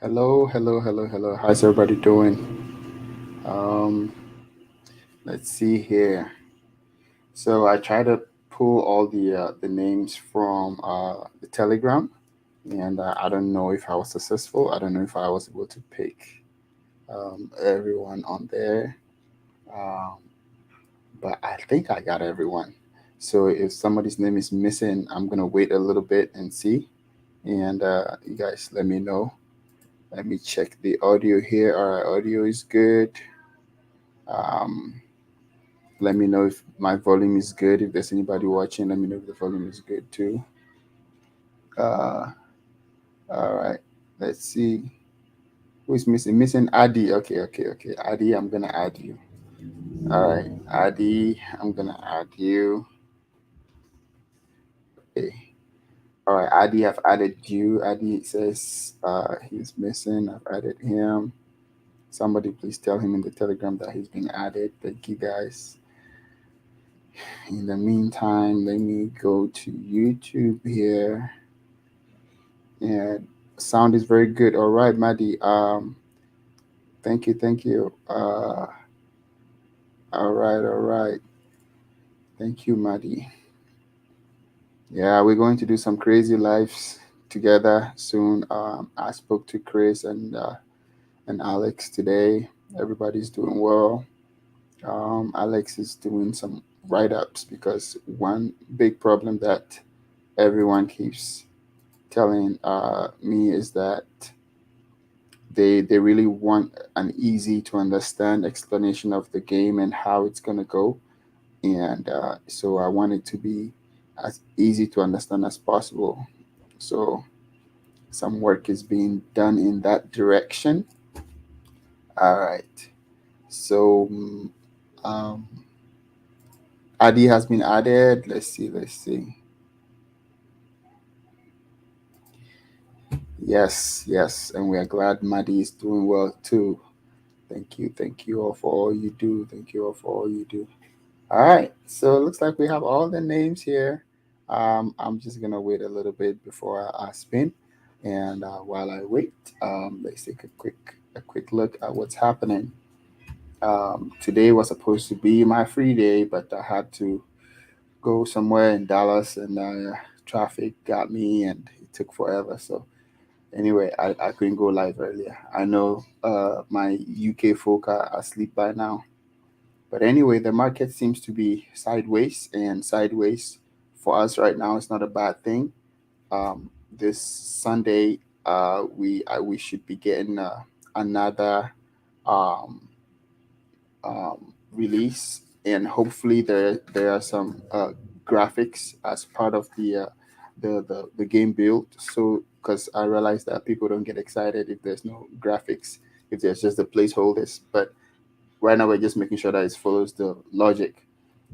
Hello, hello, hello, hello. How's everybody doing? Um, let's see here. So I try to pull all the names from the Telegram, and I don't know if I was successful. I don't know if I was able to pick everyone on there, um, but I think I got everyone. So if somebody's name is missing, I'm gonna wait a little bit and see, and you guys let me know. Let me check the audio here. All right, audio is good. Um, Let me know if my volume is good. If there's anybody watching, let me know if the volume is good too. Uh, all right. Let's see. Who's missing? Missing Adi. Okay, okay, okay. Adi, I'm gonna add you. All right, Adi, I'm gonna add you. Okay. All right, Adi, I've added you. Adi says he's missing. I've added him. Somebody please tell him in the Telegram that he's been added. Thank you guys. In the meantime, let me go to YouTube here. And sound is very good. All right, Maddie. Thank you, thank you. All right, all right. Thank you, Maddie. Yeah, we're going to do some crazy lives together soon. I spoke to Chris and Alex today. Everybody's doing well. Alex is doing some write ups because one big problem that everyone keeps telling me is that they really want an easy to understand explanation of the game and how it's going to go, and so I want it to be as easy to understand as possible. So some work is being done in that direction. All right. So um, Adi has been added. Let's see, let's see. Yes, yes, and we are glad Maddie is doing well too. Thank you all for all you do. Thank you all for all you do. All right, so it looks like we have all the names here. I'm just gonna wait a little bit before I spin, and while I wait, let's take a quick look at what's happening. Today was supposed to be my free day, but I had to go somewhere in Dallas, and traffic got me, and it took forever. So anyway, I couldn't go live earlier. I know my UK folk are asleep by now. But anyway, the market seems to be sideways, and sideways for us right now is not a bad thing. This Sunday, we should be getting another um, release, and hopefully there are some graphics as part of the game build. So because I realize that people don't get excited if there's no graphics, if there's just the placeholders, but right now we're just making sure that it follows the logic.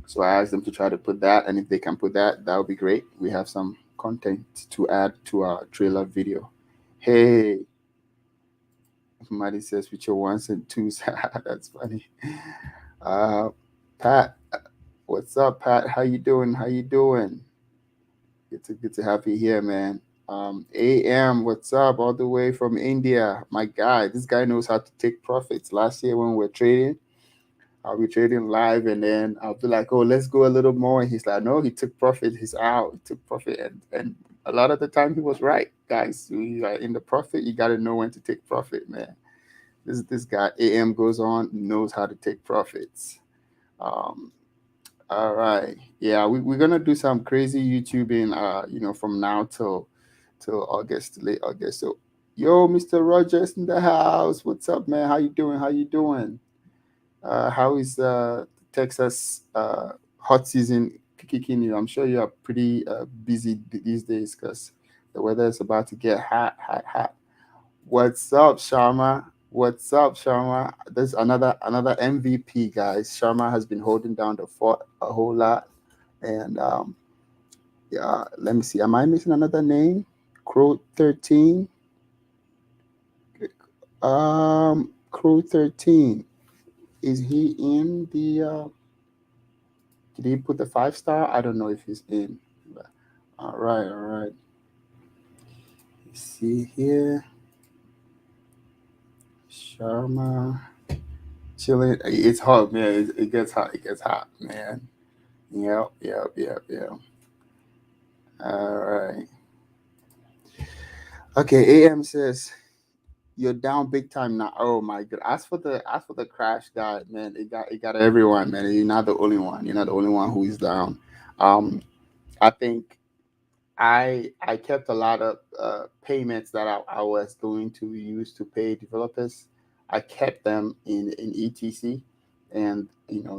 So I asked them to try to put that, and if they can put that, that would be great. We have some content to add to our trailer video. Hey, Maddie says with your ones and twos. That's funny. Uh, Pat, what's up, Pat? How you doing? How you doing? Good to have you here, man. AM, what's up? All the way from India. My guy, this guy knows how to take profits. Last year when we were trading, I'll be trading live, and then I'll be like, "Oh, let's go a little more." And he's like, "No, he took profit. He's out. He took profit." And a lot of the time, he was right, guys. When you are in the profit, you got to know when to take profit, man. This guy AM goes on, knows how to take profits. Um, all right, yeah, we're gonna do some crazy YouTubing. From now till August, late August. So, yo, Mr. Rogers in the house. What's up, man? How you doing? How you doing? How is Texas hot season kicking in? I'm sure you are pretty busy these days because the weather is about to get hot, hot, hot. What's up, Sharma? What's up, Sharma? There's another MVP, guys. Sharma has been holding down the fort a whole lot, and yeah. Let me see. Am I missing another name? Crow 13. Crow 13. Is he in the? Did he put the 5 star? I don't know if he's in. But, all right, all right. Let's see here. Sharma. Chilling. It's hot, man. It gets hot. It gets hot, man. Yep, yep, yep, yep. All right. Okay, AM says you're down big time now. Oh my god. As for the crash guy, man, it got everyone, man. You're not the only one. You're not the only one who is down. Um, I think I kept a lot of payments that I was going to use to pay developers. I kept them in ETC, and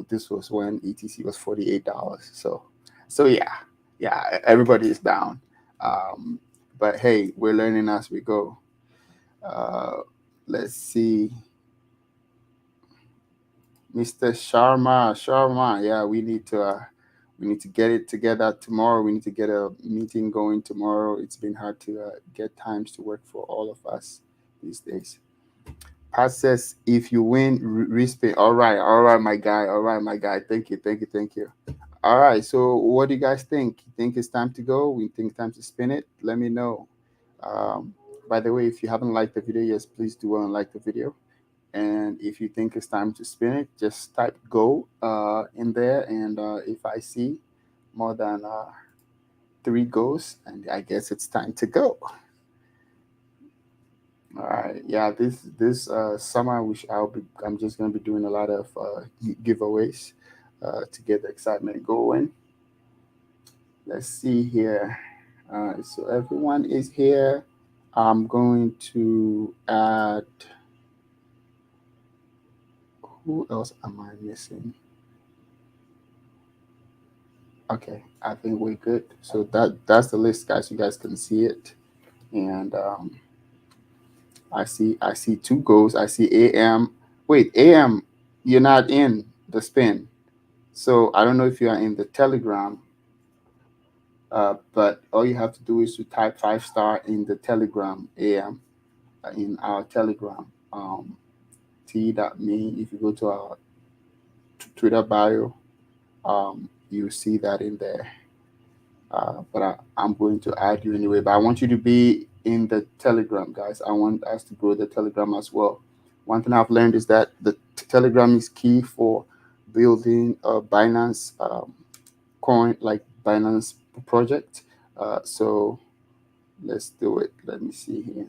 this was when ETC was $48. So yeah, yeah, everybody is down. Um, but hey, we're learning as we go. Uh, let's see, Mr. Sharma. Yeah, we need to get it together tomorrow. We need to get a meeting going tomorrow. It's been hard to get times to work for all of us these days. Pat says, if you win, respin. All right, my guy. All right, my guy. Thank you, thank you, thank you. All right. So, what do you guys think? You think it's time to go? We think it's time to spin it? Let me know. Um, by the way, if you haven't liked the video, yes, please do like the video. And if you think it's time to spin it, just type go in there. And if I see more than three goes, and I guess it's time to go. All right. Yeah, this summer, I'm just gonna be doing a lot of giveaways to get the excitement going. Let's see here. So everyone is here. I'm going to add. Who else am I missing? Okay, I think we're good. So that's the list, guys. You guys can see it, and I see two goals. I see AM. Wait, AM, you're not in the spin. So I don't know if you are in the Telegram, but all you have to do is to type 5 star in the Telegram, AM, in our Telegram. T.me. If you go to our Twitter bio, you see that in there. But I'm going to add you anyway. But I want you to be in the Telegram, guys. I want us to grow the Telegram as well. One thing I've learned is that the Telegram is key for building a Binance coin, like Binance project. So let's do it. Let me see here.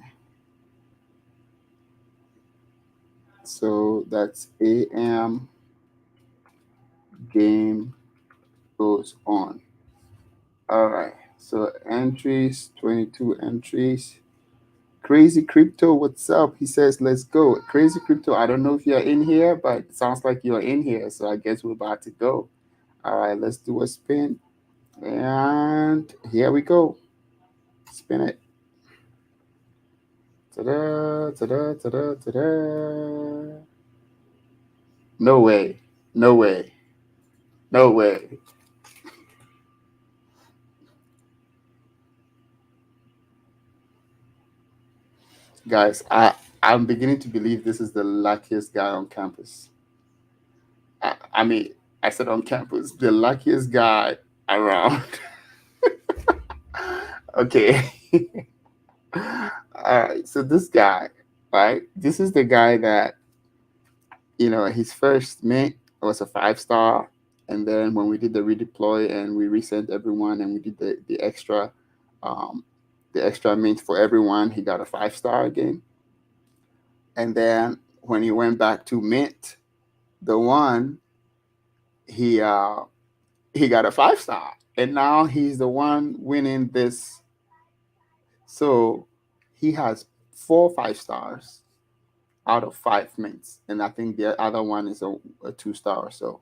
So that's AM game goes on. All right. So entries, 22 entries. Crazy Crypto, what's up? He says, let's go. Crazy Crypto, I don't know if you're in here, but it sounds like you're in here. So I guess we're about to go. All right, let's do a spin. And here we go. Spin it. Ta-da, ta-da, ta-da, ta-da. No way. No way. No way. Guys, I'm beginning to believe this is the luckiest guy on campus. I mean, I said on campus, the luckiest guy around. Okay. All right. So this guy, right? This is the guy that his first mint was a 5 star, and then when we did the redeploy and we resent everyone and we did um, the extra mint for everyone, he got a 5 star again. And then when he went back to mint, the one he he got a 5 star, and now he's the one winning this. So he has 4 5 stars out of 5 mints, and I think the other one is a 2 star or so.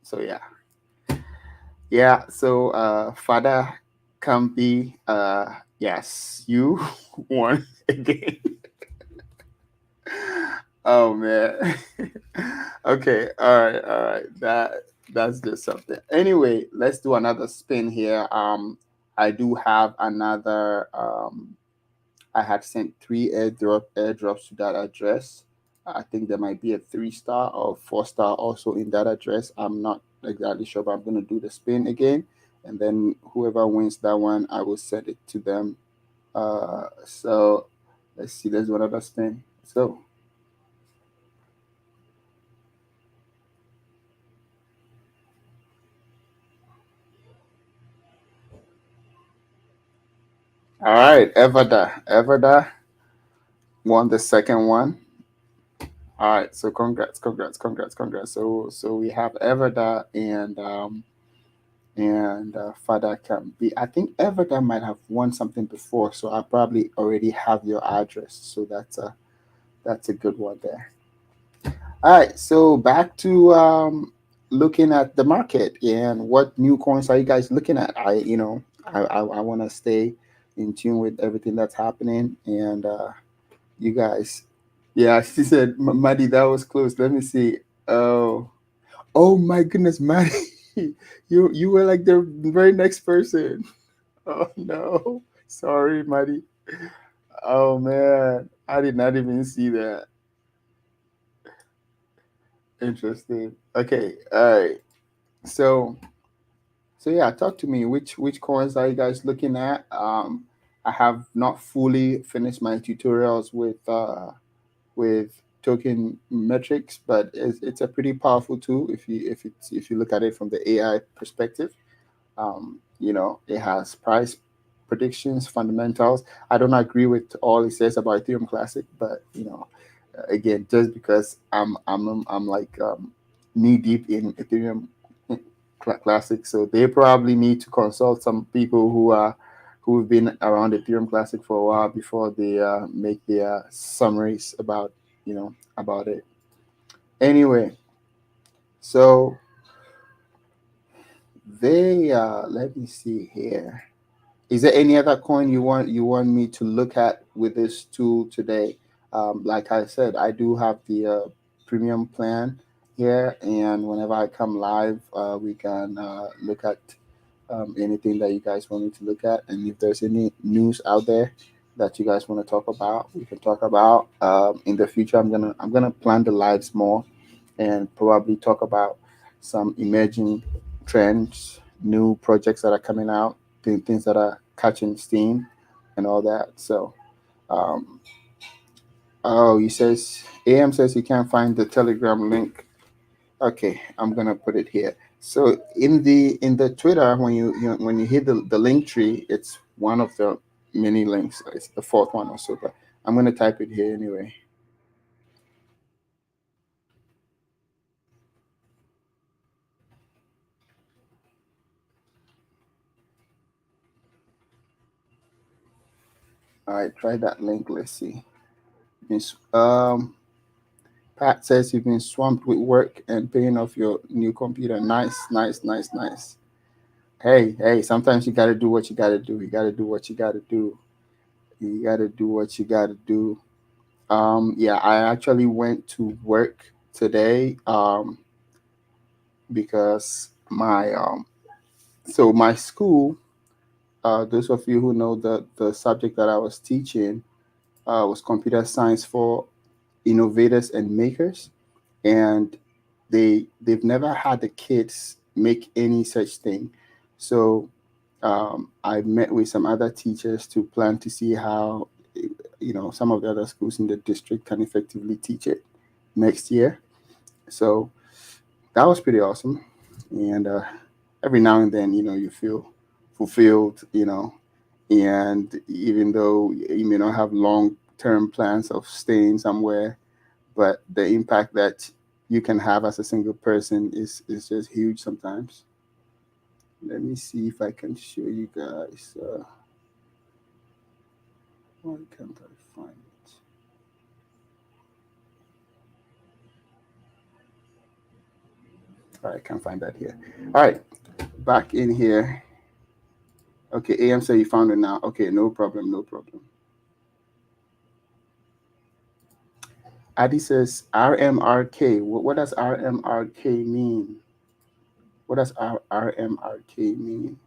So yeah, yeah. So Father Kampi, yes, you won again. Oh man. Okay, all right. That's just something. Anyway, let's do another spin here. I do have another. I had sent three airdrops to that address. I think there might be a 3 star or 4 star also in that address. I'm not exactly sure, but I'm gonna do the spin again, and then whoever wins that one, I will send it to them. So let's see. Let's do another spin. So All right, Everda won the second one. All right, so congrats. So we have Everda and Father can be. I think Everda might have won something before, so I probably already have your address. So that's a good one there. All right, so back to looking at the market and what new coins are you guys looking at? I want to stay in tune with everything that's happening, and you guys. Yeah, she said, Maddie, that was close. Let me see. Oh, oh my goodness, Maddie, you were like the very next person. Oh no, sorry, Maddie. Oh man, I did not even see that. Interesting. Okay, all right. So so yeah, talk to me. Which coins are you guys looking at? I have not fully finished my tutorials with token metrics, but it's a pretty powerful tool if you look at it from the AI perspective. It has price predictions, fundamentals. I don't agree with all it says about Ethereum Classic, but again, just because I'm like knee deep in Ethereum Classic, so they probably need to consult some people who've been around Ethereum Classic for a while before they make their summaries about it. Anyway, so they let me see here. Is there any other coin you want me to look at with this tool today? Like I said, I do have the premium plan here, and whenever I come live, we can look at anything that you guys want me to look at, and if there's any news out there that you guys want to talk about, we can talk about. In the future, I'm gonna plan the lives more, and probably talk about some emerging trends, new projects that are coming out, things that are catching steam, and all that. So, um, oh, he says AM says he can't find the Telegram link. Okay, I'm gonna put it here. So in the Twitter, when you hit the link tree, it's one of the many links. It's the fourth one or so, but I'm gonna type it here anyway. All right, try that link. Let's see. Yes, Pat says you've been swamped with work and paying off your new computer. Nice. Hey, sometimes you gotta do what you gotta do. You gotta do what you gotta do. You gotta do what you gotta do. Yeah, I actually went to work today because my school, those of you who know the subject that I was teaching was computer science for innovators and makers, and they've never had the kids make any such thing. So I met with some other teachers to plan to see how some of the other schools in the district can effectively teach it next year. So that was pretty awesome. And every now and then, you feel fulfilled, and even though you may not have long term plans of staying somewhere, but the impact that you can have as a single person is just huge sometimes. Let me see if I can show you guys. Why can't I find it? All right, I can't find that here. All right, back in here. Okay, AM say you found it now. Okay, no problem, no problem. Adi says RMRK. What does RMRK mean? What does RMRK mean?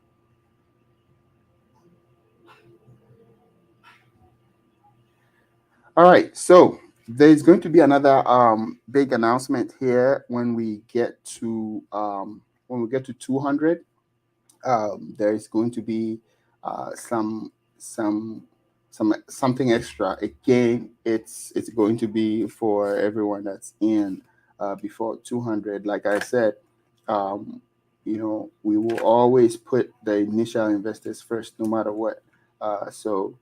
All right, so there's going to be another big announcement here when we get to 200. There is going to be some something extra. Again, it's going to be for everyone that's in before 200. Like I said, we will always put the initial investors first, no matter what. So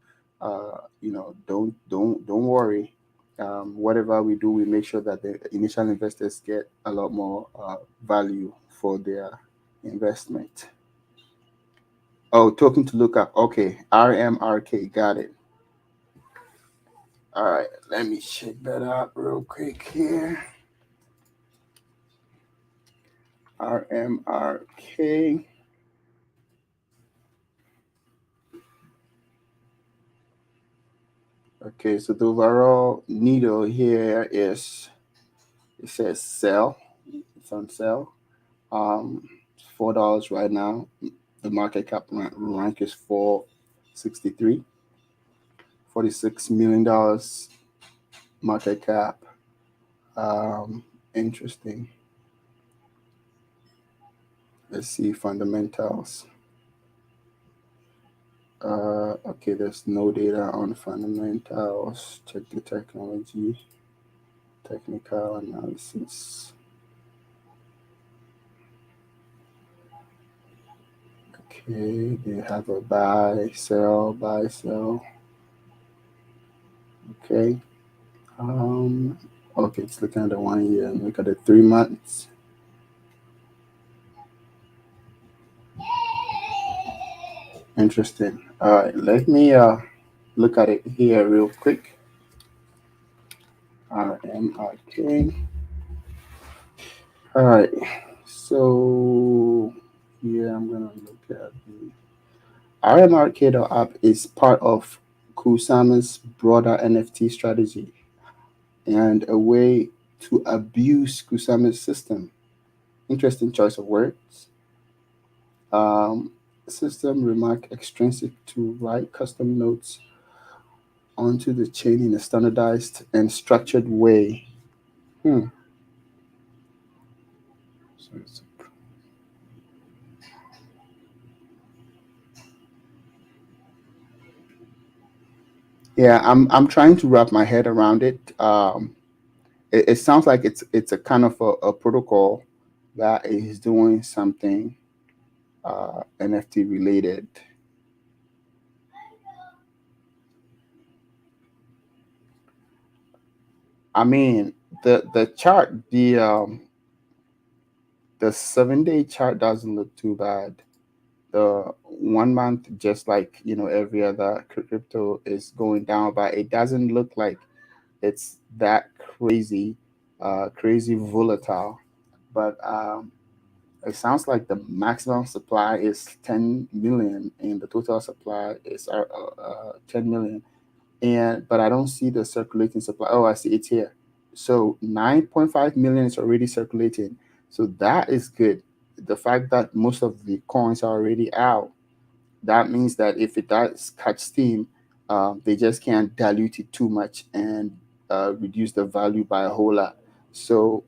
don't worry. Whatever we do, we make sure that the initial investors get a lot more value for their investment. Oh, token to look up. Okay, RMRK, got it. All right, let me check that out real quick here. RMRK. Okay, so the overall needle here is, it says sell. It's on sale. It's $4 right now. The market cap rank is 463. $46 million market cap. Interesting. Let's see fundamentals. Okay, there's no data on fundamentals. Check the technology, technical analysis. Okay, they have a buy, sell. Okay. Um, okay, it's looking at the 1 year. Look at the 3 months. Interesting. All right, let me look at it here real quick. RMRK. All right. So here I'm gonna look at the RMRK app is part of Kusama's broader NFT strategy and a way to abuse Kusama's system. Interesting choice of words. Um, System remark extrinsic to write custom notes onto the chain in a standardized and structured way. Hmm. So yeah, I'm trying to wrap my head around it. It sounds like it's a kind of a protocol that is doing something NFT related. I mean, the chart, the 7 day chart doesn't look too bad. The 1 month, just like every other crypto, is going down, but it doesn't look like it's that crazy volatile. But it sounds like the maximum supply is 10 million, and the total supply is 10 million. And but I don't see the circulating supply. Oh, I see it here. So 9.5 million is already circulating. So that is good. The fact that most of the coins are already out, that means that if it does catch steam, they just can't dilute it too much and reduce the value by a whole lot. So,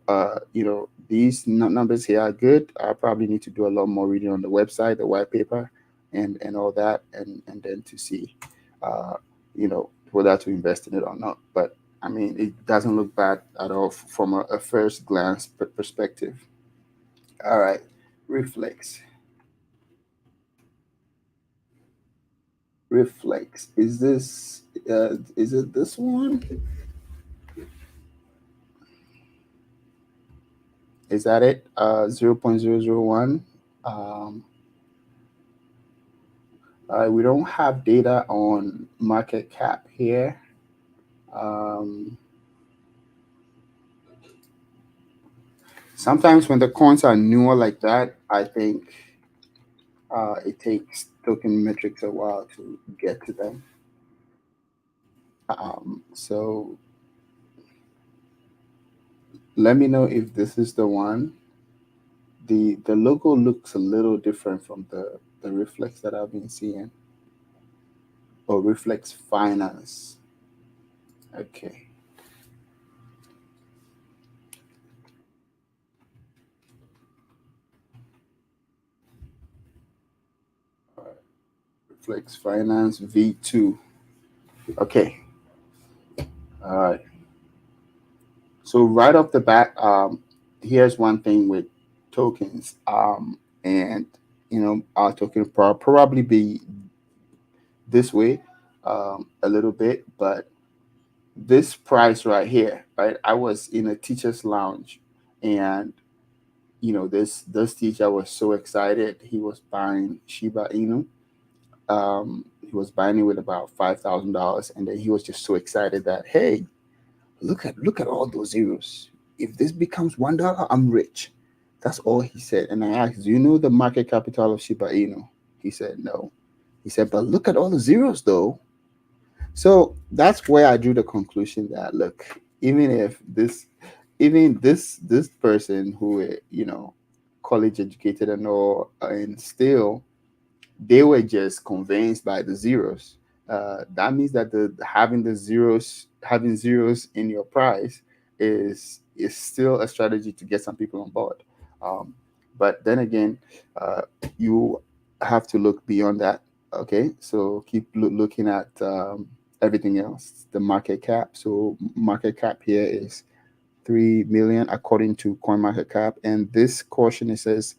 these numbers here are good. I probably need to do a lot more reading on the website, the white paper, and all that, and then to see, whether to invest in it or not. But I mean, it doesn't look bad at all from a first glance perspective. All right, reflex. Reflex. Is it this one? Is that it? 0.001. Um, we don't have data on market cap here. Um, Sometimes when the coins are newer like that, I think it takes token metrics a while to get to them. So let me know if this is the one. The logo looks a little different from the reflex that I've been seeing, or reflex finance. Okay. All right. Reflex finance V2. Okay. All right. So right off the bat, here's one thing with tokens. And our token probably be this way a little bit, but this price right here, right? I was in a teacher's lounge, and this teacher was so excited. He was buying Shiba Inu. He was buying it with about $5,000, and then he was just so excited that, hey, look at all those zeros. If this becomes $1, I'm rich. That's all he said. And I asked, do you know the market capital of Shiba Inu? He said no. He said, but look at all the zeros though. So that's where I drew the conclusion that, look, even if this, even this person who college educated and all, and still they were just convinced by the zeros. That means that the having zeros in your price is still a strategy to get some people on board. Um, but then again, you have to look beyond that. Okay, so keep looking at everything else. The market cap. So market cap here is 3 million according to CoinMarketCap, and this caution, it says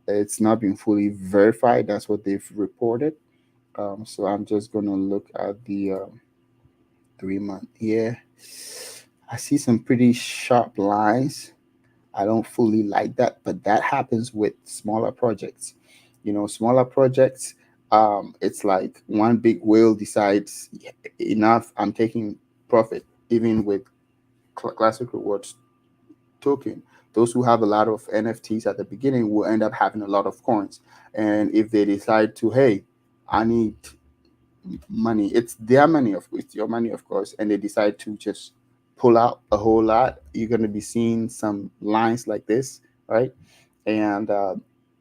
it's not been fully verified. That's what they've reported. So I'm just gonna look at the 3 month here. I see some pretty sharp lines. I don't fully like that, but that happens with smaller projects. Smaller projects, it's like one big whale decides, enough, I'm taking profit, even with classic rewards token. Those who have a lot of NFTs at the beginning will end up having a lot of coins. And if they decide to, hey, I need money, it's their money, it's your money, of course, and they decide to just pull out a whole lot, you're going to be seeing some lines like this, right? And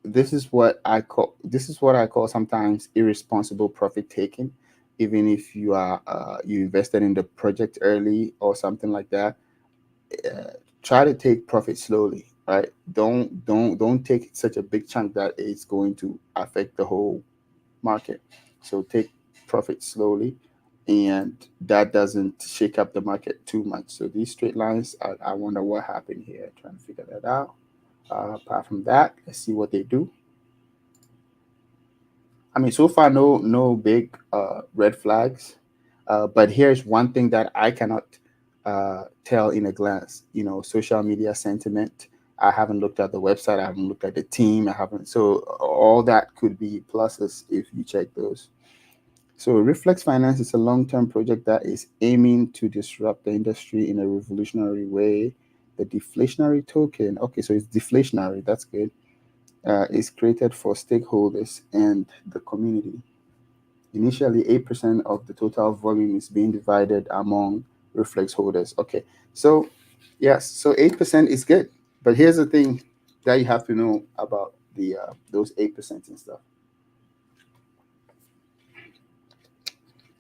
this is what I call sometimes irresponsible profit taking. Even if you invested in the project early or something like that, uh, try to take profit slowly, right? Don't take such a big chunk that it's going to affect the whole market. So take profit slowly, and that doesn't shake up the market too much. So these straight lines, I wonder what happened here. Trying to figure that out. Apart from that, let's see what they do. I mean, so far, no big red flags. But here's one thing that I cannot tell in a glance. Social media sentiment. I haven't looked at the website. I haven't looked at the team. I haven't. So all that could be pluses if you check those. So Reflex Finance is a long-term project that is aiming to disrupt the industry in a revolutionary way. The deflationary token. Okay, so it's deflationary. That's good. Is created for stakeholders and the community. Initially, 8% of the total volume is being divided among Reflex holders. Okay, so yes, so 8% is good. But here's the thing that you have to know about the those 8% and stuff.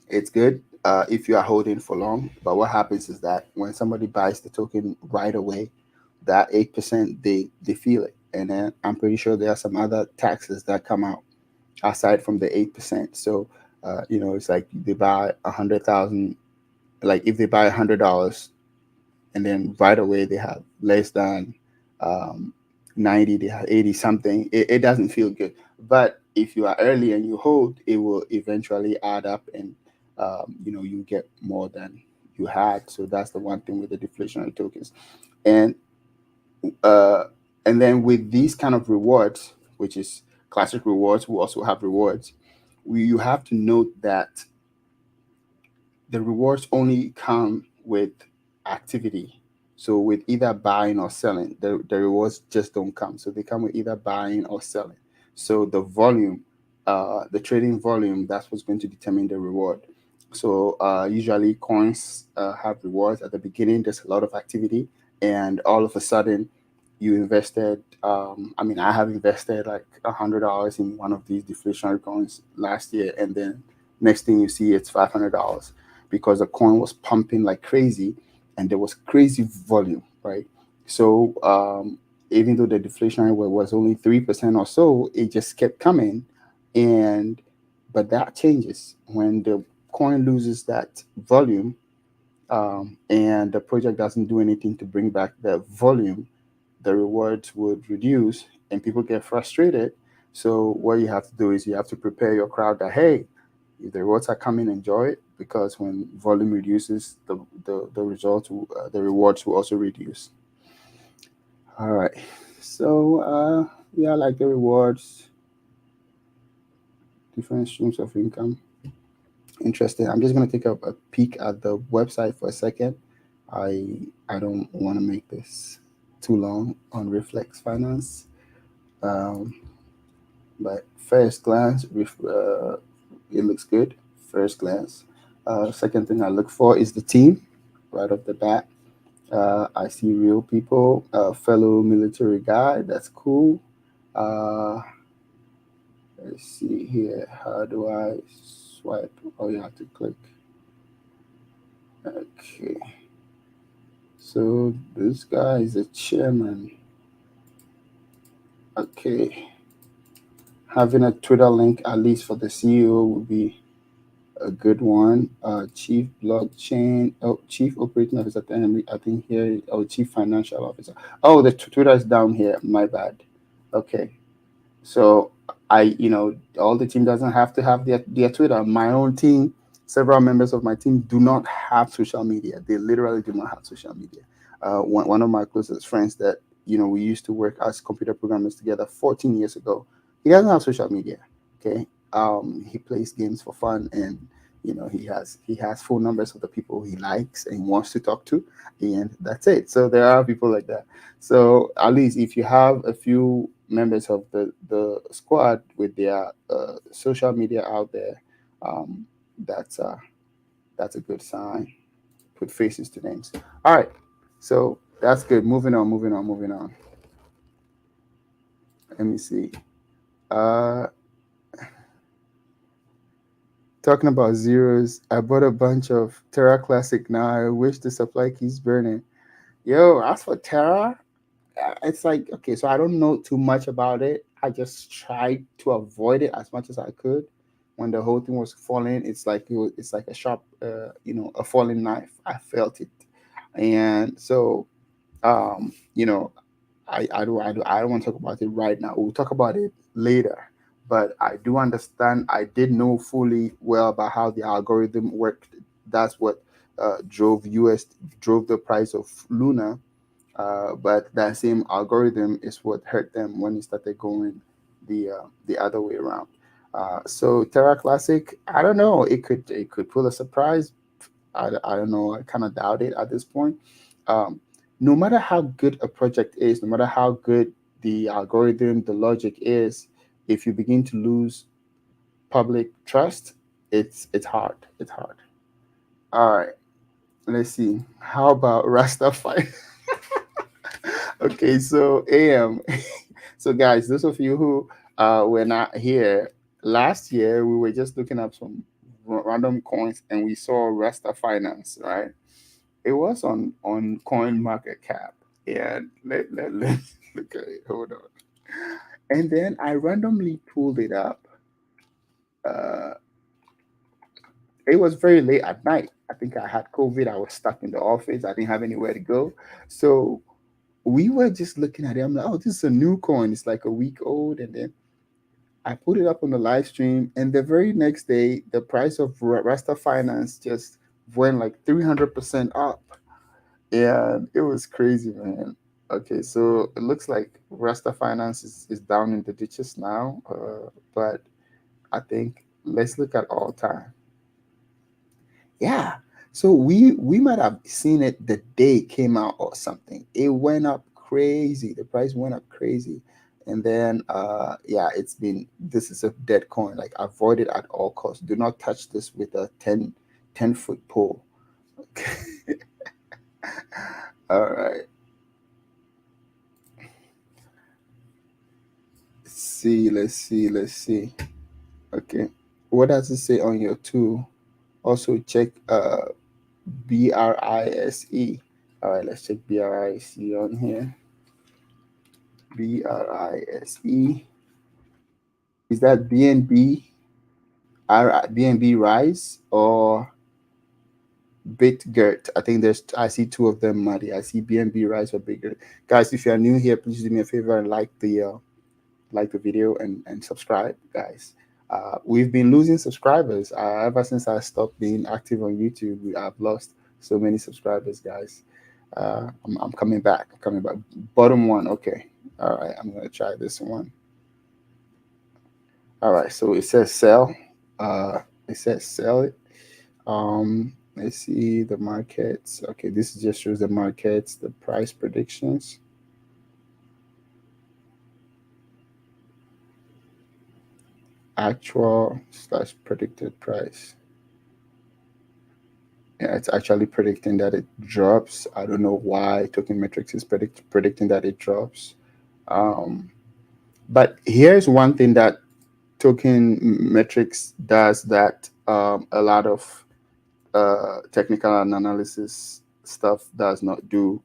It's good if you are holding for long, but what happens is that when somebody buys the token right away, that 8% they feel it, and then I'm pretty sure there are some other taxes that come out aside from the 8%. So, it's like they buy 100,000. Like if they buy $100, and then right away they have less than um, 90, they have 80 something. It doesn't feel good. But if you are early and you hold, it will eventually add up, and you get more than you had. So that's the one thing with the deflationary tokens, and uh, and then with these kind of rewards, which is classic rewards, we also have rewards. You have to note that the rewards only come with activity. So with either buying or selling, the rewards just don't come. So they come with either buying or selling. So the volume, the trading volume, that's what's going to determine the reward. So usually coins have rewards at the beginning. There's a lot of activity, and all of a sudden, you invested. I mean, I have invested like $100 in one of these deflationary coins last year, and then next thing you see, it's $500 because the coin was pumping like crazy, and there was crazy volume, right? So even though the deflationary was only 3% or so, it just kept coming, and but that changes when the coin loses that volume, and the project doesn't do anything to bring back the volume. The rewards would reduce, and people get frustrated. So what you have to do is you have to prepare your crowd that, hey, If the rewards are coming, enjoy it, because when volume reduces, the results, the rewards will also reduce. All right. So yeah, I like the rewards, different streams of income. Interesting. I'm just gonna take a peek at the website for a second. I don't want to make this too long on Reflex Finance. Um, but first glance, it looks good. First glance. Second thing I look for is the team. Right off the bat, I see real people, fellow military guy. That's cool. Uh, let's see here. How do I swipe? Oh, you have to click. Okay. So this guy is a chairman. Okay. Having a Twitter link, at least for the CEO, would be a good one. Chief blockchain, oh, chief operating officer. I think here, oh, chief financial officer. Oh, the Twitter is down here. My bad. Okay. So all the team doesn't have to have their Twitter. My own team, several members of my team do not have social media. They literally do not have social media. One of my closest friends that we used to work as computer programmers together 14 years ago. He doesn't have social media. Okay, he plays games for fun, and he has phone numbers of the people he likes and wants to talk to, and that's it. So there are people like that. So at least if you have a few members of the squad with their social media out there, um, that's that's a good sign. Put faces to names. All right, so that's good. Moving on, moving on, moving on. Let me see. Uh, Talking about zeros, I bought a bunch of Terra Classic now. I wish the supply keeps burning. Yo, as for Terra, it's like, okay, so I don't know too much about it. I just tried to avoid it as much as I could. When the whole thing was falling, it's like a sharp, a falling knife. I felt it, and so um, you know, I don't want to talk about it right now. We'll talk about it later. But I do understand. I did know fully well about how the algorithm worked. That's what drove the price of Luna, but that same algorithm is what hurt them when it started going the other way around. So Terra Classic, I don't know. It could pull a surprise. I don't know. I kind of doubt it at this point. Um, no matter how good a project is, no matter how good the algorithm, the logic is, if you begin to lose public trust, it's hard. It's hard. All right. Let's see. How about Rastafari? Okay, so AM. So guys, those of you who were not here last year, we were just looking up some random coins, and we saw Rasta Finance, right? It was on Coin Market Cap, and let's look at it. Hold on. And then I randomly pulled it up. Uh, it was very late at night. I think I had COVID. I was stuck in the office. I didn't have anywhere to go. So we were just looking at it. I'm like, oh, this is a new coin. It's like a week old. And then I put it up on the live stream. And the very next day, the price of Rasta Finance just went like 300% up. And it was crazy, man. Okay, so it looks like Rasta Finance is down in the ditches now. But I think let's look at all time. Yeah. So we might have seen it the day it came out or something. It went up crazy. The price went up crazy. And then yeah, this is a dead coin. Like, avoid it at all costs. Do not touch this with a 10-foot pole. All right. Let's see. Okay. What does it say on your tool? Also check BRISE. All right, let's check BRISE on here. BRISE. Is that BNB BNB Rise or BitGert? I see two of them, Maddie. I see BNB Rise or BitGert. Guys, if you are new here, please do me a favor and like the video and subscribe, guys. We've been losing subscribers ever since I stopped being active on YouTube. I've lost so many subscribers, guys. I'm coming back. I'm coming back. Bottom one, okay. All right, I'm gonna try this one. All right, so it says sell. It says sell it. Let's see the markets. Okay, this just shows the markets, the price predictions. Actual slash predicted price. Yeah, it's actually predicting that it drops. I don't know why Token Metrics is predicting that it drops. Um, but here's one thing that Token Metrics does that a lot of technical and analysis stuff does not do,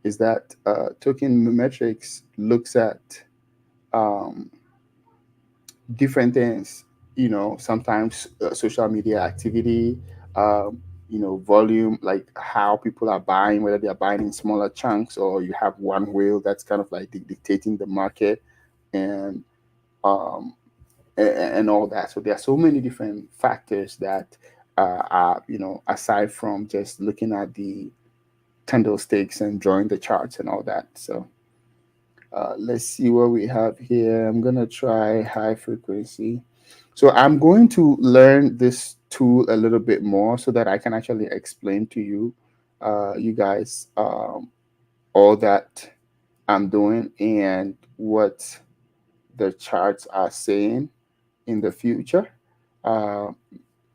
is that Token Metrics looks at um, different things. Sometimes social media activity, volume, like how people are buying, whether they are buying in smaller chunks or you have one wheel that's kind of like dictating the market, and um, and all that. So there are so many different factors that are, aside from just looking at the candlesticks and drawing the charts and all that. So let's see what we have here. I'm gonna try high frequency. So I'm going to learn this tool a little bit more so that I can actually explain to you, you guys, all that I'm doing and what the charts are saying in the future. Uh,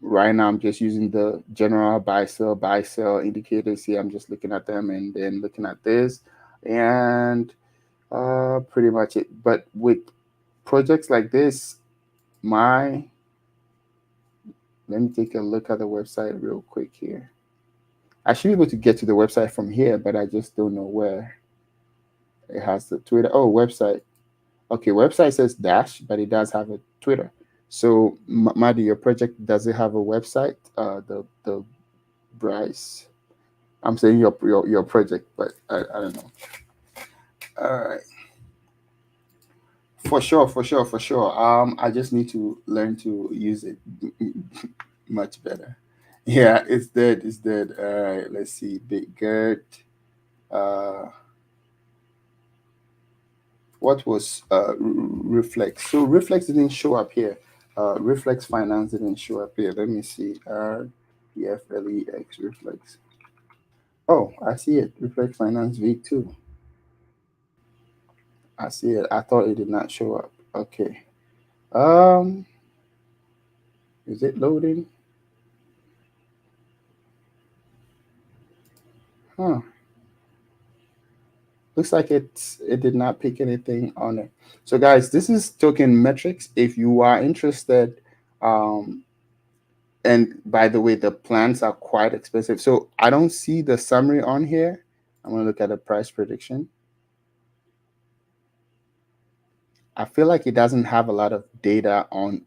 right now, I'm just using the general buy sell indicators here. I'm just looking at them and then looking at this, and pretty much it. But with projects like this, my let me take a look at the website real quick here. I should be able to get to the website from here, but I just don't know where. It has the Twitter. Oh, website. Okay, website says dash, but it does have a Twitter. So, Madi, your project, does it have a website? The Bryce. I'm saying your project, but I don't know. All right, for sure, for sure, for sure. I just need to learn to use it much better. Yeah, it's dead. It's dead. All right, let's see. Big Gert. Uh, what was Reflex? So Reflex didn't show up here. Reflex Finance didn't show up here. Let me see. REFLEX Reflex. Oh, I see it. Reflex Finance V2. I see it. I thought it did not show up. Okay. Um, is it loading? Huh. Looks like it did not pick anything on it. So guys, this is token metrics. If you are interested, um, and by the way, the plans are quite expensive. So I don't see the summary on here. I'm gonna look at the price prediction. I feel like it doesn't have a lot of data on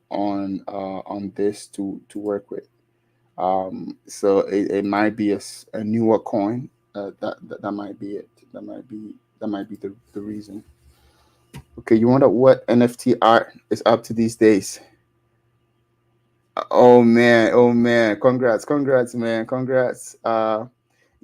this to work with. So it might be a newer coin. That might be it. That might be the reason. Okay, you wonder what NFT art is up to these days? Oh man, congrats, man, congrats.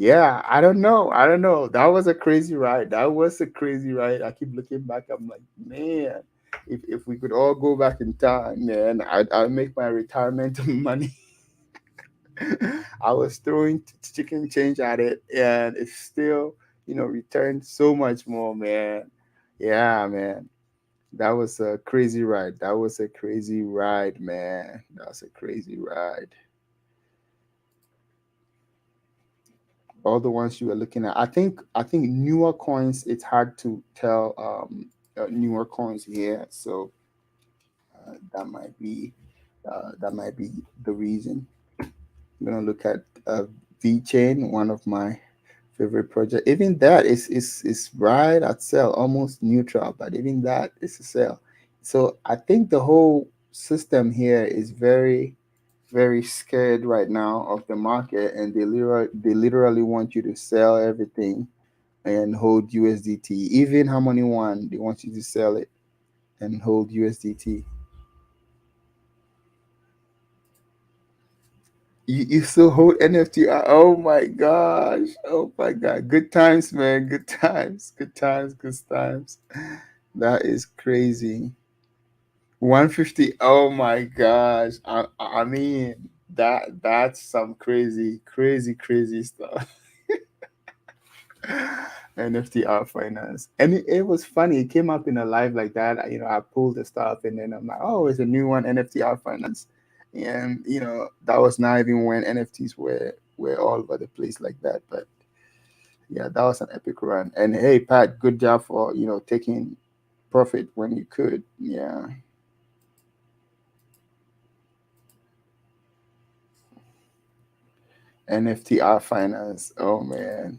Yeah, I don't know. That was a crazy ride. That was a crazy ride. I keep looking back. I'm like, man, if we could all go back in time, man, I'd make my retirement money. I was throwing chicken change at it, and it still, returned so much more, man. Yeah, man. That was a crazy ride. That was a crazy ride, man. That was a crazy ride. All the ones you were looking at. I think newer coins. It's hard to tell newer coins here, so that might be the reason. I'm gonna look at VChain, one of my favorite project. Even that is right at sell, almost neutral, but even that is a sell. So I think the whole system here is very, very scared right now of the market, and they literally want you to sell everything and hold USDT. Even Harmony One, they want you to sell it and hold USDT. You still hold NFT? Oh my gosh. Oh my god. Good times, man. Good times. Good times. Good times. That is crazy. 150. Oh my gosh. I mean that's some crazy stuff. NFT art finance. And it was funny. It came up in a live like that. I pulled the stuff and then I'm like, oh, it's a new one, NFT art finance. And that was not even when NFTs were all over the place like that. But yeah, that was an epic run. And hey, Pat, good job for taking profit when you could. Yeah, NFT art finance. Oh man.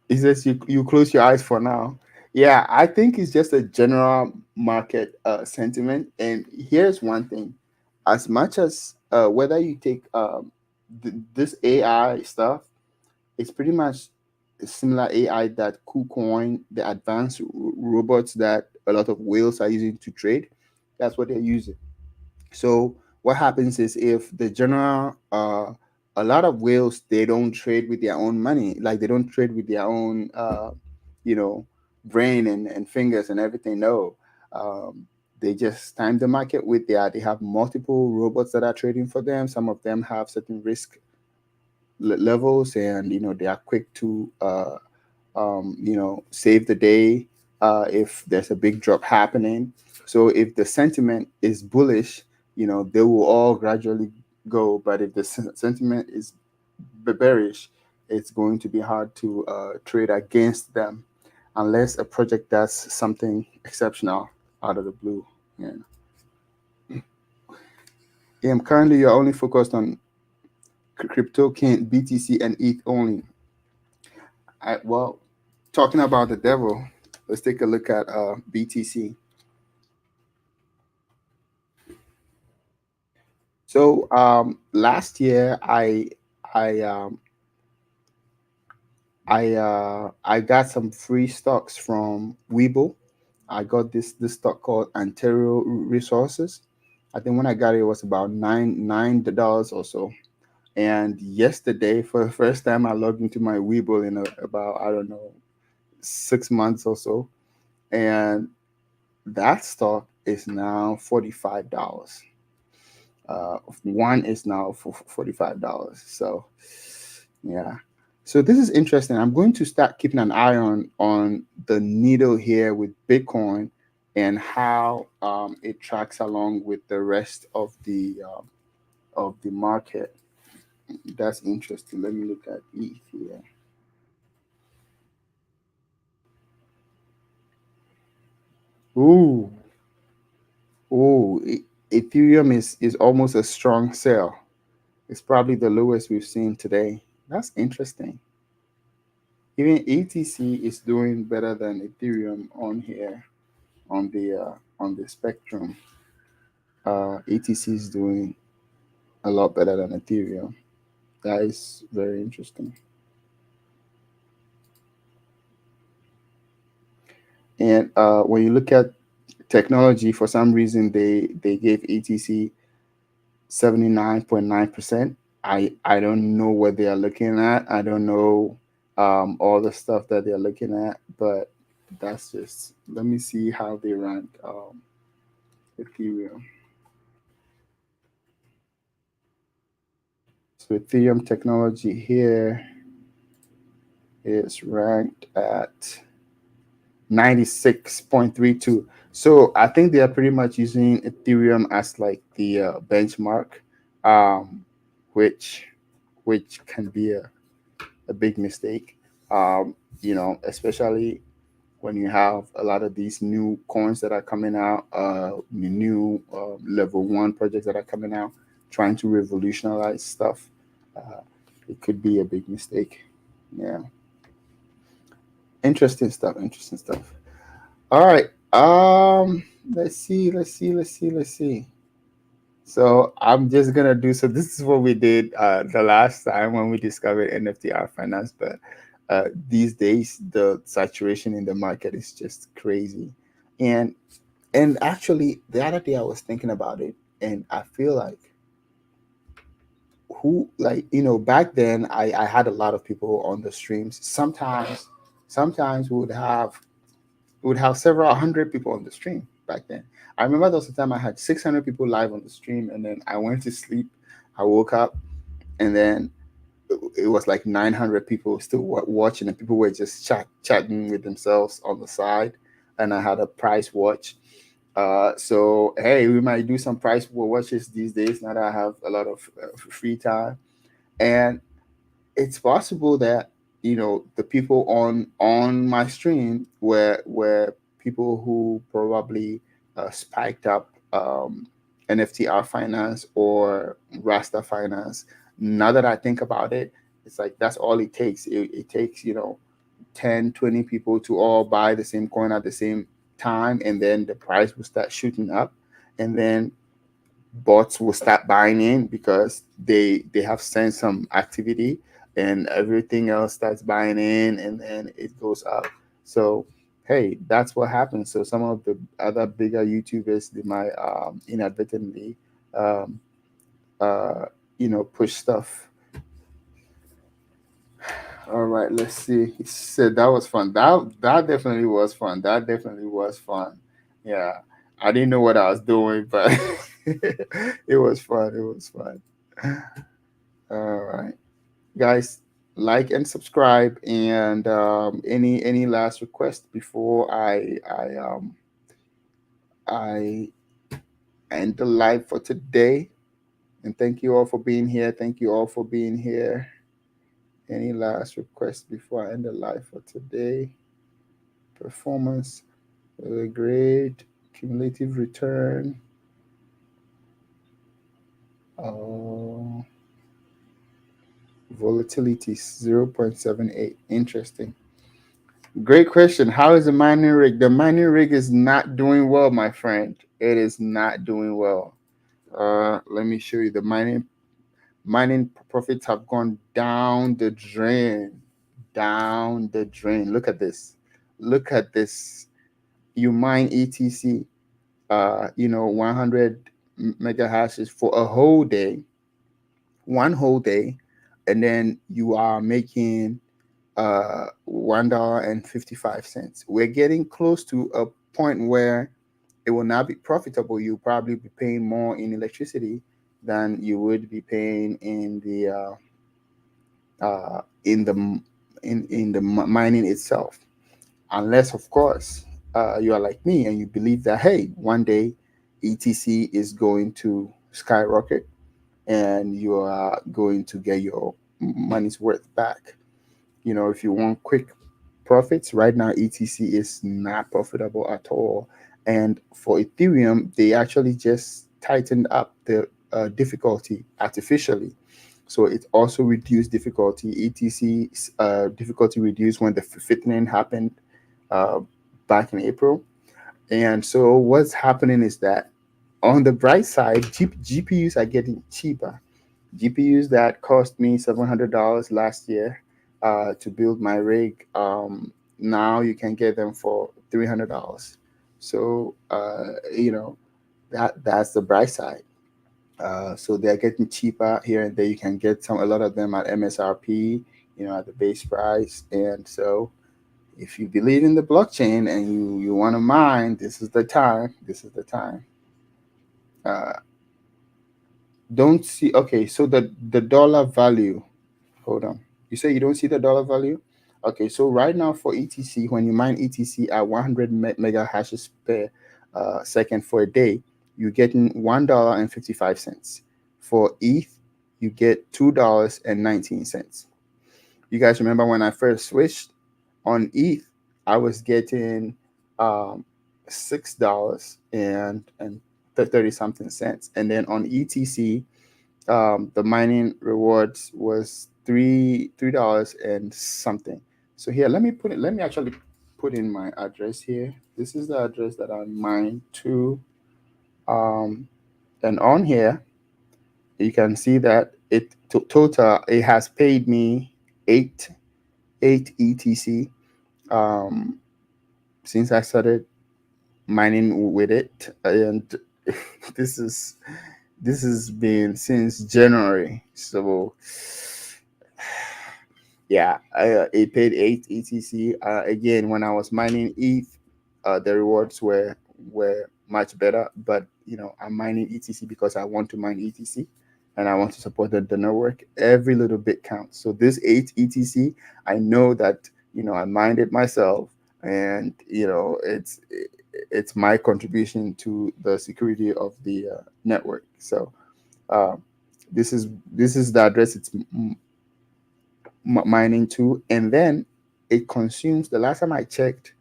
He says you close your eyes for now. Yeah, I think it's just a general market sentiment. And here's one thing: as much as whether you take this AI stuff, it's pretty much a similar AI that KuCoin, the advanced robots that a lot of whales are using to trade. That's what they're using. So what happens is if the general a lot of whales they don't trade with their own money, like they don't trade with their own you know brain and fingers and everything. No. They just time the market with they have multiple robots that are trading for them. Some of them have certain risk levels, and they are quick to save the day if there's a big drop happening. So if the sentiment is bullish, they will all gradually go. But if the sentiment is bearish, it's going to be hard to trade against them unless a project does something exceptional out of the blue. Yeah. Yeah, currently you're only focused on crypto, can BTC and ETH only. Well, talking about the devil, let's take a look at BTC. So last year I got some free stocks from Webull. I got this stock called Ontario Resources. I think when I got it, it was about $9 or so. And yesterday, for the first time, I logged into my Webull in about, I don't know, 6 months or so, and that stock is now $45. One is now for $45. So yeah. So this is interesting. I'm going to start keeping an eye on the needle here with Bitcoin and how it tracks along with the rest of the market. That's interesting. Let me look at ETH here. Ooh, Ethereum is almost a strong sell. It's probably the lowest we've seen today. That's interesting. Even ETC is doing better than Ethereum on here on the spectrum. ETC is doing a lot better than Ethereum. That is very interesting. And when you look at technology, for some reason they gave ETC 79.9%. I don't know what they are looking at. I don't know all the stuff that they're looking at, but that's just let me see how they rank Ethereum. So Ethereum technology here is ranked at 96.32. So I think they are pretty much using Ethereum as like the benchmark, um, which can be a big mistake. Especially when you have a lot of these new coins that are coming out, new level one projects that are coming out, trying to revolutionize stuff. Uh, it could be a big mistake. Yeah, interesting stuff. Interesting stuff. All right. Let's see. So I'm just gonna do so. This is what we did the last time when we discovered NFT art finance, but these days the saturation in the market is just crazy. And actually, the other day I was thinking about it, And I feel like who, like, back then I had a lot of people on the streams. Sometimes we would have several hundred people on the stream back then. I remember there was a time I had 600 people live on the stream, and then I went to sleep. I woke up, and then it was like 900 people still watching, and people were just chatting with themselves on the side. And I had a price watch. So hey, we might do some price watches these days now that I have a lot of free time. And it's possible that the people on my stream were people who probably spiked up NFTR finance or Rasta finance. Now that I think about it, it's like that's all it takes. It takes 10, 20 people to all buy the same coin at the same time, and then the price will start shooting up, and then bots will start buying in because they have sent some activity, and everything else starts buying in, and then it goes up. So hey, that's what happens. So some of the other bigger YouTubers, they might inadvertently um, uh, push stuff. All right, let's see. He said that was fun. That definitely was fun. That definitely was fun. Yeah, I didn't know what I was doing, but it was fun. It was fun. All right, guys, like and subscribe. And any last request before I end the live for today? And thank you all for being here. Thank you all for being here. Any last request before I end the live for today? Performance, great. Cumulative return. Oh, volatility 0.78. Interesting. Great question. How is the mining rig? The mining rig is not doing well, my friend. It is not doing well. Let me show you. The mining profits have gone down the drain. Down the drain. Look at this. Look at this. You mine ETC, 100 mega hashes for a whole day, one whole day, and then you are making $1.55. We're getting close to a point where it will not be profitable. You'll probably be paying more in electricity than you would be paying in the mining itself, unless of course you are like me and you believe that hey, one day etc is going to skyrocket and you are going to get your money's worth back. If you want quick profits, right now etc is not profitable at all. And for Ethereum, they actually just tightened up the difficulty artificially, so it also reduced difficulty. etc difficulty reduced when the fitting happened uh, back in April. And so what's happening is that on the bright side, GPUs are getting cheaper. GPUs that cost me $700 last year to build my rig, now you can get them for $300. So that's the bright side. So they're getting cheaper here and there. You can get a lot of them at MSRP, at the base price. And so if you believe in the blockchain and you want to mine, this is the time. This is the time. Uh, don't see. Okay, so the dollar value. Hold on. You say you don't see the dollar value? Okay, so right now for ETC, when you mine ETC at 100 mega hashes per second for a day, you're getting $1.55. For ETH, you get $2.19. You guys remember when I first switched on ETH, I was getting um, $6 and 30 something cents, and then on ETC, the mining rewards was $3 and something. So here, let me actually put in my address here. This is the address that I mine to. Um, and on here, you can see that total it has paid me eight ETC um, since I started mining with it. And this is this has been since January. So yeah, it paid 8 ETC. Again, when I was mining ETH, the rewards were much better. But I'm mining ETC because I want to mine ETC, and I want to support the network. Every little bit counts. So this 8 ETC, I know that I mined it myself, and it's my contribution to the security of the network. So uh, this is the address it's mining to, and then it consumes. The last time I checked,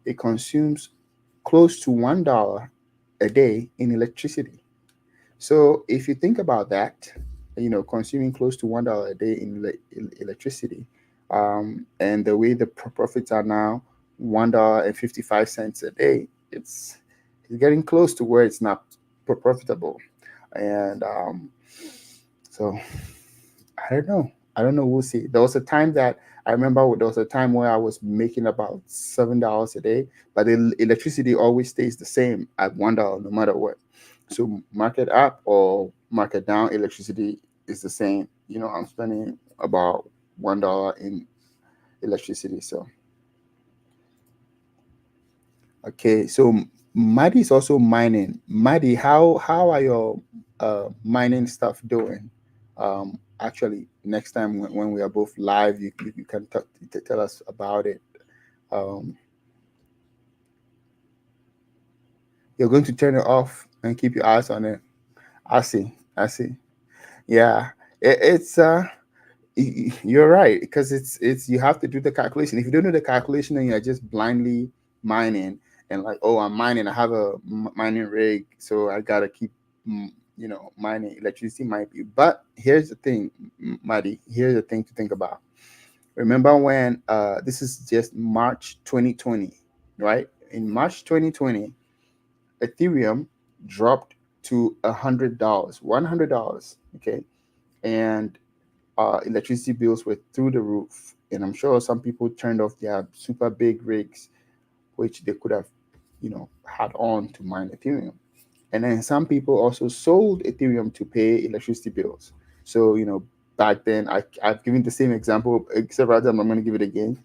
it consumes close to $1 a day in electricity. So if you think about that, consuming close to $1 a day in electricity, and the way the profits are now, $1.55 a day, it's getting close to where it's not profitable, and so I don't know. I don't know. We'll see. There was a time that I remember. There was a time where I was making about $7 a day, but the electricity always stays the same at $1 no matter what. So market up or market down, electricity is the same. I'm spending about $1 in electricity. So okay. So Maddie is also mining. Maddie, how are your mining stuff doing? Actually, next time when we are both live, you can tell us about it. Um, you're going to turn it off and keep your eyes on it. I see. I see. Yeah, it's you're right, because it's you have to do the calculation. If you don't do the calculation and you're just blindly mining, and like, oh, I'm mining, I have a mining rig, so I gotta keep mining. Electricity might be, but here's the thing, Maddie. Here's the thing to think about. Remember when this is just March 2020, right? In March 2020, Ethereum dropped to $100, $100. Okay, and electricity bills were through the roof, and I'm sure some people turned off their super big rigs, which they could have, had on to mine Ethereum. And then some people also sold Ethereum to pay electricity bills. So back then, I've given the same example several times. I'm going to give it again.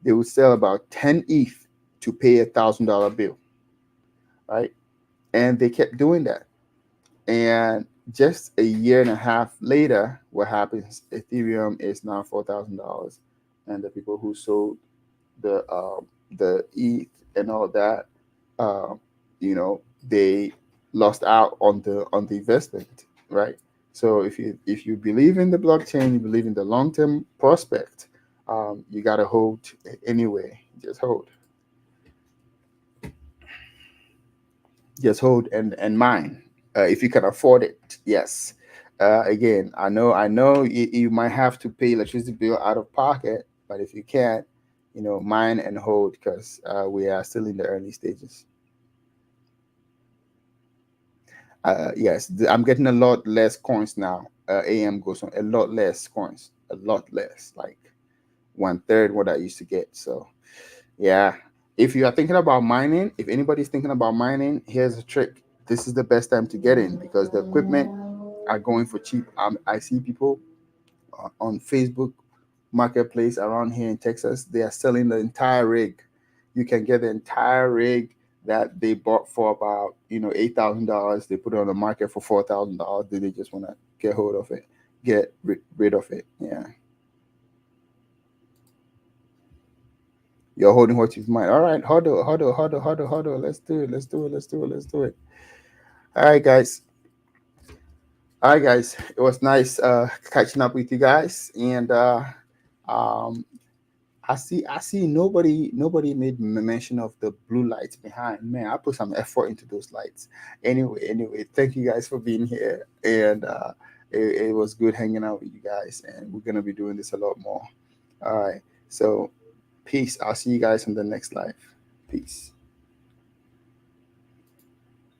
They would sell about 10 ETH to pay $1,000 bill, right? And they kept doing that. And just a year and a half later, what happens? Ethereum is now $4,000, and the people who sold the ETH and all that, uh, they lost out on the investment, right? So if you believe in the blockchain, you believe in the long term prospect, you gotta hold anyway. Just hold and mine, if you can afford it. Yes. Again, I know you might have to pay electricity bill out of pocket, but if you can't, mine and hold, because we are still in the early stages. Yes, I'm getting a lot less coins now. AM goes on a lot less coins, a lot less, like one third what I used to get. So yeah, if you are thinking about mining, if anybody's thinking about mining, here's a trick. This is the best time to get in because the equipment are going for cheap. I see people on Facebook Marketplace around here in Texas. They are selling the entire rig. You can get the entire rig that they bought for about $8,000. They put it on the market for $4,000. They just want to get hold of it, get rid of it. Yeah, you're holding what you've mined. All right, huddle, huddle, huddle, huddle, huddle. Let's do it. Let's do it. Let's do it. Let's do it. All right, guys. All right, guys. It was nice catching up with you guys, and um, I see nobody made mention of the blue lights behind. Man, I put some effort into those lights. Anyway, thank you guys for being here, and it was good hanging out with you guys, and we're gonna be doing this a lot more. All right, so peace. I'll see you guys in the next live. Peace.